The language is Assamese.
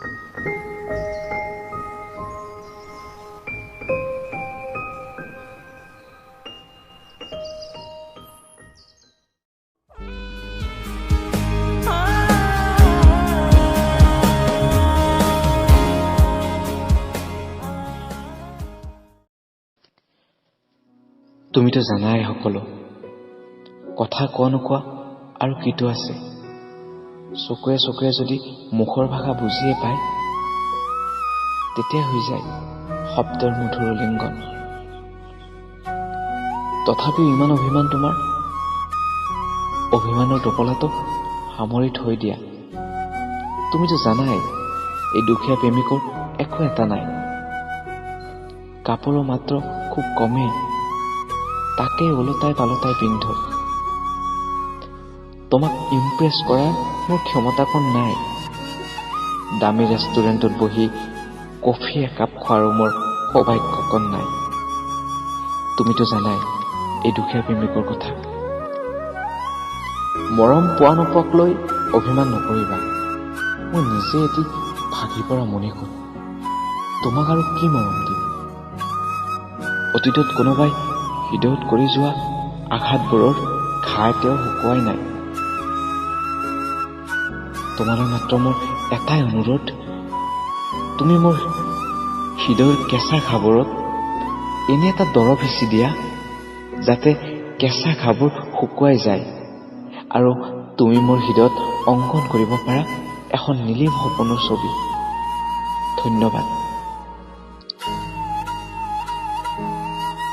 তুমিতো জানাই সকলো কথা কোৱা নোকোৱা আৰু কিটো আছে চকুৱে চকুৱে যদি মুখৰ ভাষা বুজিয়ে পায় তেতিয়া হৈ যায় শব্দৰ মধুৰ লিংগন। তথাপিও ইমান অভিমান তোমাৰ, অভিমানৰ টোপলাটো সামৰি থৈ দিয়া। তুমিতো জানাই এই দুখীয়া প্ৰেমিকৰ একো এটা নাই, কাপোৰো মাত্ৰ খুব কমেই, তাকে ওলটাই পালটাই পিন্ধো। তোমাক ইমপ্ৰেছ কৰাৰ মোৰ ক্ষমতাকণ নাই, দামী ৰেষ্টুৰেণ্টত বহি কফি একাপ খোৱাৰো মোৰ সৌভাগ্যকণ নাই। তুমিতো জানাই এই দুখীয়া প্ৰেমিকৰ কথা। মৰম পোৱা নোপোৱাক লৈ অভিমান নকৰিবা, মই নিজে এটি ভাগি পৰা মণিকোট, তোমাক আৰু কি মৰম দিম। অতীতত কোনোবাই হৃদয়ত কৰি যোৱা আঘাতবোৰৰ ঘাঁ এতিয়াও শুকুৱাই নাই। তোমালৈ মাত্ৰ মোৰ এটাই অনুৰোধ, তুমি মোৰ হৃদয়ৰ কেঁচা ঘাবোৰত এনে এটা দৰৱ সিঁচি দিয়া যাতে কেঁচা ঘাবোৰ শুকুৱাই যায় আৰু তুমি মোৰ হৃদয়ত অংকন কৰিব পাৰা এখন নীলিম সপোনৰ ছবি। ধন্যবাদ।